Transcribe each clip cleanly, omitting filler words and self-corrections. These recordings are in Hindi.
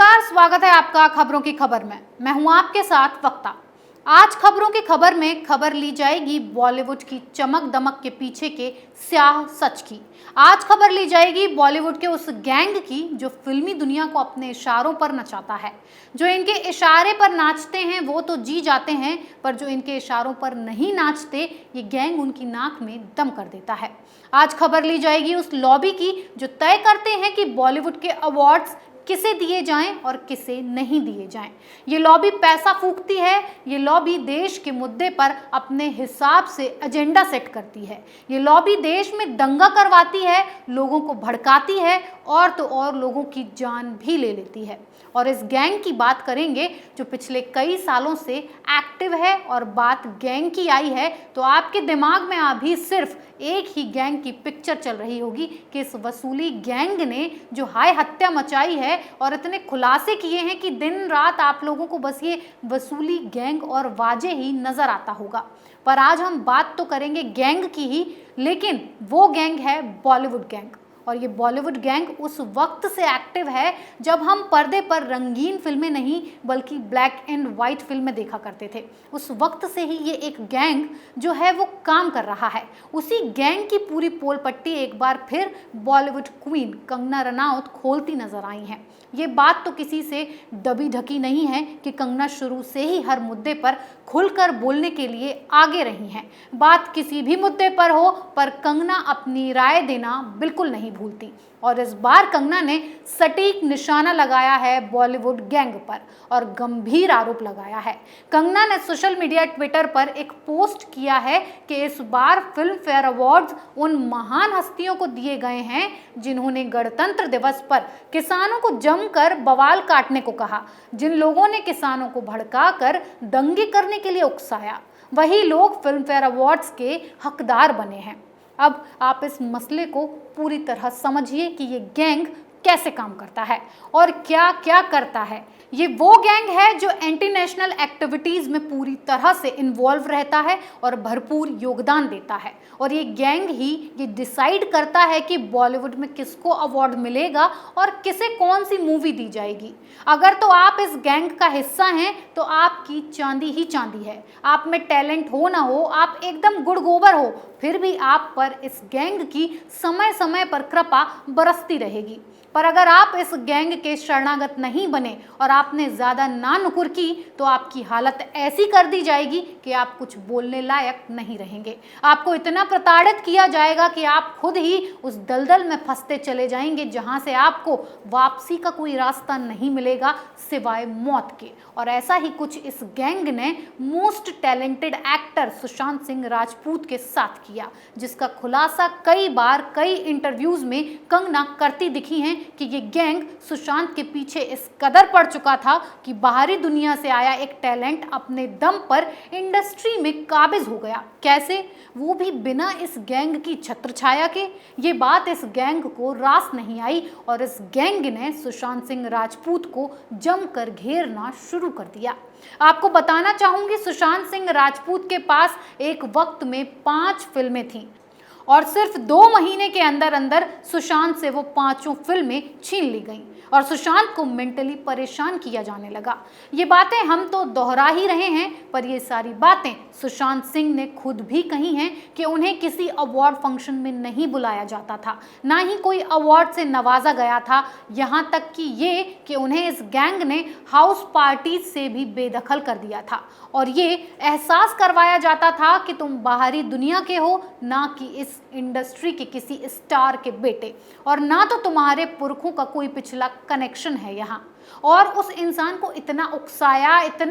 नमस्कार, स्वागत है आपका खबरों की खबर में। मैं हूं आपके साथ वक्ता। आज खबरों की खबर में खबर ली जाएगी बॉलीवुड की चमक दमक के पीछे के स्याह सच की। आज खबर ली जाएगी बॉलीवुड के उस गैंग की जो फिल्मी दुनिया को अपने इशारों पर नचाता है। जो इनके इशारे पर नाचते हैं वो तो जी जाते हैं, पर जो इनके इशारों पर नहीं नाचते ये गैंग उनकी नाक में दम कर देता है। आज खबर ली जाएगी उस लॉबी की जो तय करते हैं कि बॉलीवुड के अवार्ड्स किसे दिए जाएं और किसे नहीं दिए जाएं। ये लॉबी पैसा फूकती है, ये लॉबी देश के मुद्दे पर अपने हिसाब से एजेंडा सेट करती है। ये लॉबी देश में दंगा करवाती है, लोगों को भड़काती है और तो और लोगों की जान भी ले लेती है। और इस गैंग की बात करेंगे जो पिछले कई सालों से एक्टिव है। और बात गैंग की आई है तो आपके दिमाग में अभी सिर्फ एक ही गैंग की पिक्चर चल रही होगी कि इस वसूली गैंग ने जो हाय हत्या मचाई है और इतने खुलासे किए हैं कि दिन रात आप लोगों को बस ये वसूली गैंग और वाजे ही नजर आता होगा। पर आज हम बात तो करेंगे गैंग की ही, लेकिन वो गैंग है बॉलीवुड गैंग। और ये बॉलीवुड गैंग उस वक्त से एक्टिव है जब हम पर्दे पर रंगीन फिल्में नहीं बल्कि ब्लैक एंड वाइट फिल्में देखा करते थे। उस वक्त से ही ये एक गैंग जो है वो काम कर रहा है। उसी गैंग की पूरी पोल पट्टी एक बार फिर बॉलीवुड क्वीन कंगना रनौत खोलती नजर आई हैं। ये बात तो किसी से दबी ढकी नहीं है कि कंगना शुरू से ही हर मुद्दे पर खुलकर बोलने के लिए आगे रही हैं। बात किसी भी मुद्दे पर हो पर कंगना अपनी राय देना बिल्कुल नहीं भूलती। और इस बार कंगना ने सटीक निशाना लगाया है बॉलीवुड गैंग पर और गंभीर आरोप लगाया है। कंगना ने सोशल मीडिया ट्विटर पर एक पोस्ट किया है कि इस बार फिल्म फेयर अवार्ड्स उन महान हस्तियों को दिए गए हैं जिन्होंने गणतंत्र दिवस पर किसानों को जमकर बवाल काटने को कहा, जिन लोगों ने किसानों को भड़काकर दंगे करने के लिए उकसाया, वही लोग फिल्म फेयर अवार्ड्स के हकदार बने हैं। अब आप इस मसले को पूरी तरह समझिए कि ये गैंग कैसे काम करता है और क्या क्या करता है। ये वो गैंग है जो एंटी नेशनल एक्टिविटीज में पूरी तरह से इन्वॉल्व रहता है और भरपूर योगदान देता है। और ये गैंग ही ये डिसाइड करता है कि बॉलीवुड में किसको अवार्ड मिलेगा और किसे कौन सी मूवी दी जाएगी। अगर तो आप इस गैंग का हिस्सा हैं तो आपकी चांदी ही चांदी है। आप में टैलेंट हो ना हो, आप एकदम गुड़ गोबर हो, फिर भी आप पर इस गैंग की समय समय पर कृपा बरसती रहेगी। पर अगर आप इस गैंग के शरणागत नहीं बने और आपने ज़्यादा ना नुकुर की तो आपकी हालत ऐसी कर दी जाएगी कि आप कुछ बोलने लायक नहीं रहेंगे। आपको इतना प्रताड़ित किया जाएगा कि आप खुद ही उस दलदल में फंसते चले जाएंगे जहां से आपको वापसी का कोई रास्ता नहीं मिलेगा सिवाय मौत के। और ऐसा ही कुछ इस गैंग ने most talented actor Sushant Singh Rajput के साथ किया, जिसका खुलासा कई बार कई इंटरव्यूज में कंगना करती दिखी हैं कि ये गैंग सुशांत के पीछे इस कदर पड़ चुका था कि बाहरी दुनिया से आया एक टैलेंट अपने दम पर इंडस्ट्री में काबिज हो गया। कैसे? वो भी बिना इस गैंग की छत्रछाया के। ये बात इस गैंग को रास नहीं आई और इस गैंग ने सुशांत सिंह राजपूत को जमकर घेरना शुरू कर दिया। आपको बताना चाहूंगी, सुशांत सिंह राजपूत के पास एक वक्त में 5 फिल्में थीं और सिर्फ 2 महीने के अंदर अंदर सुशांत से वो 5 फिल्में छीन ली गईं और सुशांत को मेंटली परेशान किया जाने लगा। ये बातें हम तो दोहरा ही रहे हैं, पर ये सारी बातें सुशांत सिंह ने खुद भी कही हैं कि उन्हें किसी अवार्ड फंक्शन में नहीं बुलाया जाता था, ना ही कोई अवार्ड से नवाजा गया था। यहाँ तक कि ये कि उन्हें इस गैंग ने हाउस पार्टीज से भी बेदखल कर दिया था और ये एहसास करवाया जाता था कि तुम बाहरी दुनिया के हो, ना कि इस इंडस्ट्री के किसी स्टार के बेटे, और ना तो तुम्हारे पुरखों का कोई पिछला कनेक्शन है यहाँ। और उस इंसान को इतना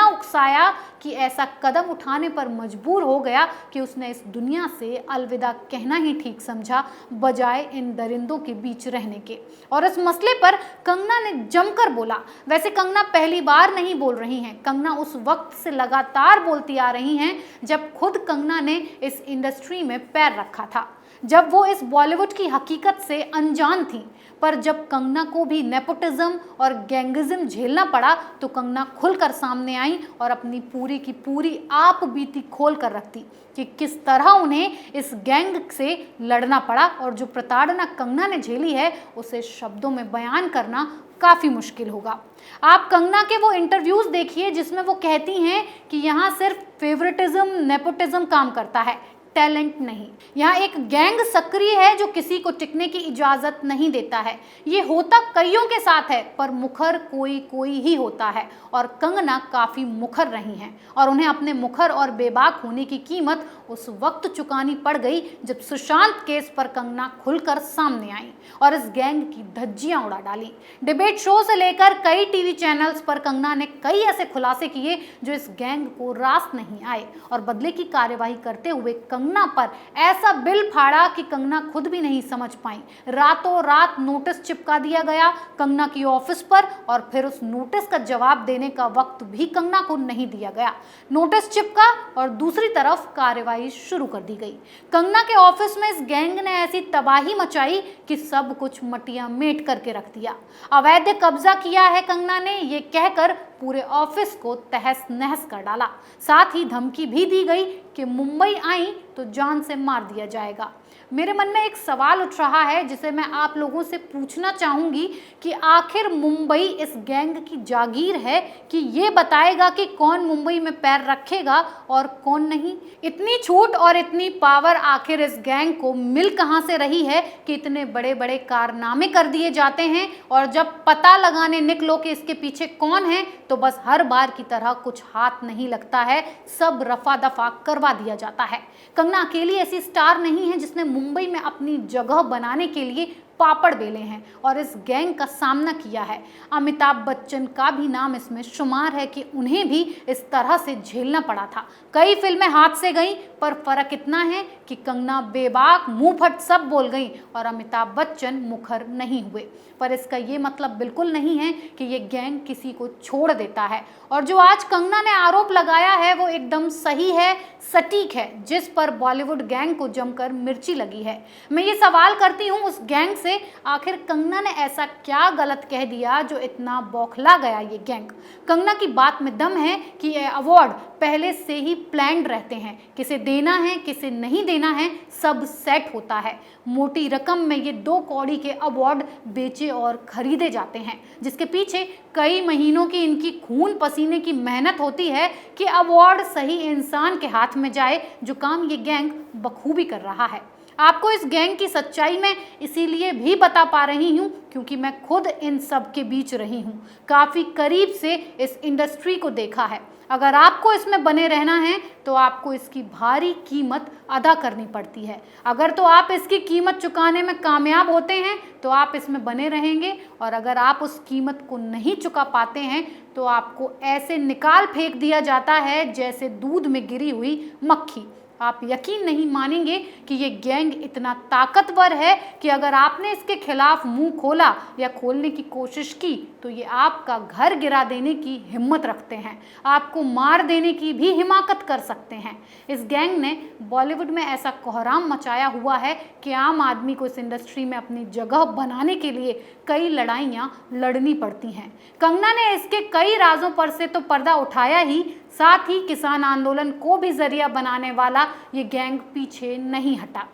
उकसाया कि ऐसा कदम उठाने पर मजबूर हो गया कि उसने इस दुनिया से अलविदा कहना ही ठीक समझा बजाय इन दरिंदों के बीच रहने के। और इस मसले पर कंगना ने जमकर बोला। वैसे कंगना पहली बार नहीं बोल रही हैं, कंगना उस वक्त से लगातार बोलती आ रही हैं जब खुद कंगना ने इस इंडस्ट्री में पैर रखा था, जब वो इस बॉलीवुड की हकीकत से अनजान थी। पर जब कंगना को भी नेपोटिज्म और गैंगिज्म झेलना पड़ा तो कंगना खुलकर सामने आई और अपनी पूरी की पूरी आप बीती खोल कर रखती कि किस तरह उन्हें इस गैंग से लड़ना पड़ा और जो प्रताड़ना कंगना ने झेली है उसे शब्दों में बयान करना काफ़ी मुश्किल होगा। आप कंगना के वो इंटरव्यूज़ देखिए जिसमें वो कहती हैं कि यहाँ सिर्फ फेवरेटिज्म, नेपोटिज्म काम करता है, टैलेंट नहीं। यहाँ एक गैंग सक्रिय है जो किसी को टिकने की इजाज़त नहीं देता है। ये होता कईयों के साथ है पर मुखर कोई कोई ही होता है, और कंगना काफ़ी मुखर रही हैं और उन्हें अपने मुखर और बेबाक होने की कीमत उस वक्त चुकानी पड़ गई जब सुशांत केस पर कंगना खुलकर सामने आई और इस गैंग की धज्जियां उड़ा डाली। डिबेट शो से लेकर कई टीवी चैनल्स पर कंगना ने कई ऐसे खुलासे किए जो इस गैंग को रास नहीं आए और बदले की कार्यवाही करते हुए कंगना पर ऐसा बिल फाड़ा कि कंगना खुद भी नहीं समझ पाई। रातों रात नोटिस चिपका दिया गया कंगना की ऑफिस पर और फिर उस नोटिस का जवाब देने का वक्त भी कंगना को नहीं दिया गया। नोटिस चिपका और दूसरी तरफ कार्यवाही शुरू कर दी गई। कंगना के ऑफिस में इस गैंग ने ऐसी तबाही मचाई कि सब कुछ मटिया मेट करके रख दिया। अवैध कब्जा किया है कंगना ने, ये कहकर पूरे ऑफिस को तहस नहस कर डाला। साथ ही धमकी भी दी गई कि मुंबई आई तो जान से मार दिया जाएगा। मेरे मन में एक सवाल उठ रहा है जिसे मैं आप लोगों से पूछना चाहूँगी कि आखिर मुंबई इस गैंग की जागीर है कि ये बताएगा कि कौन मुंबई में पैर रखेगा और कौन नहीं। इतनी छूट और इतनी पावर आखिर इस गैंग को मिल कहाँ से रही है कि इतने बड़े बड़े कारनामे कर दिए जाते हैं और जब पता लगाने निकलो कि इसके पीछे कौन है तो बस हर बार की तरह कुछ हाथ नहीं लगता है, सब रफा दफा करवा दिया जाता है। कंगना अकेली ऐसी स्टार नहीं है जिसने मुंबई में अपनी जगह बनाने के लिए पापड़ बेले हैं और इस गैंग का सामना किया है। अमिताभ बच्चन का भी नाम इसमें शुमार है कि उन्हें भी इस तरह से झेलना पड़ा था। कई फिल्में हाथ से गईं पर फर्क इतना है कि कंगना बेबाक मुंह फट सब बोल गई और अमिताभ बच्चन मुखर नहीं हुए। पर इसका ये मतलब बिल्कुल नहीं है कि ये गैंग किसी को छोड़ देता है और जो आज कंगना ने आरोप लगाया है वो एकदम सही है, सटीक है, जिस पर बॉलीवुड गैंग को जमकर मिर्ची लगी है। मैं ये सवाल करती हूँ उस गैंग से, आखिर कंगना ने ऐसा क्या गलत कह दिया जो इतना बौखला गया ये गैंग। कंगना की बात में दम है कि ये अवार्ड पहले से ही प्लान्ड रहते हैं, किसे देना है किसे नहीं देना है सब सेट होता है। मोटी रकम में ये 2 कौड़ी के अवार्ड बेचे और खरीदे जाते हैं जिसके पीछे कई महीनों की इनकी खून पसीने की मेहनत होती है कि अवार्ड सही इंसान के हाथ में जाए, जो काम ये गैंग बखूबी कर रहा है। आपको इस गैंग की सच्चाई में इसीलिए भी बता पा रही हूँ क्योंकि मैं खुद इन सब के बीच रही हूँ, काफ़ी करीब से इस इंडस्ट्री को देखा है। अगर आपको इसमें बने रहना है तो आपको इसकी भारी कीमत अदा करनी पड़ती है। अगर तो आप इसकी कीमत चुकाने में कामयाब होते हैं तो आप इसमें बने रहेंगे और अगर आप उस कीमत को नहीं चुका पाते हैं तो आपको ऐसे निकाल फेंक दिया जाता है जैसे दूध में गिरी हुई मक्खी। आप यकीन नहीं मानेंगे कि ये गैंग इतना ताकतवर है कि अगर आपने इसके खिलाफ मुंह खोला या खोलने की कोशिश की तो ये आपका घर गिरा देने की हिम्मत रखते हैं, आपको मार देने की भी हिमाकत कर सकते हैं। इस गैंग ने बॉलीवुड में ऐसा कोहराम मचाया हुआ है कि आम आदमी को इस इंडस्ट्री में अपनी जगह बनाने के लिए कई लड़ाइयाँ लड़नी पड़ती हैं। कंगना ने इसके कई राजों पर से तो पर्दा उठाया ही, साथ ही किसान आंदोलन को भी जरिया बनाने वाला ये गैंग पीछे नहीं हटा।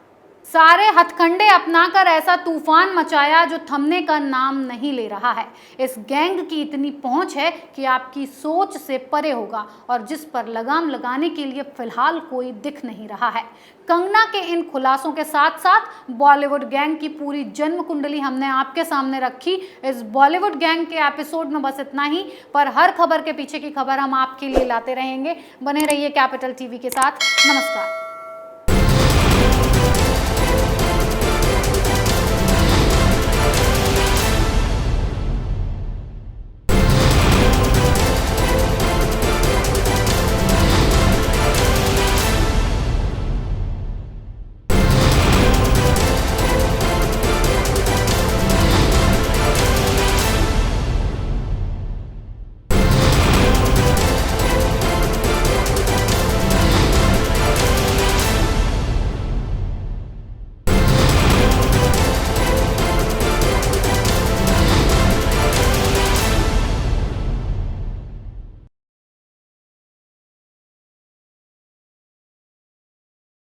सारे हथकंडे अपनाकर ऐसा तूफान मचाया जो थमने का नाम नहीं ले रहा है। इस गैंग की इतनी पहुंच है कि आपकी सोच से परे होगा और जिस पर लगाम लगाने के लिए फिलहाल कोई दिख नहीं रहा है। कंगना के इन खुलासों के साथ साथ बॉलीवुड गैंग की पूरी जन्म कुंडली हमने आपके सामने रखी। इस बॉलीवुड गैंग के एपिसोड में बस इतना ही, पर हर खबर के पीछे की खबर हम आपके लिए लाते रहेंगे। बने रहिए कैपिटल टीवी के साथ। नमस्कार।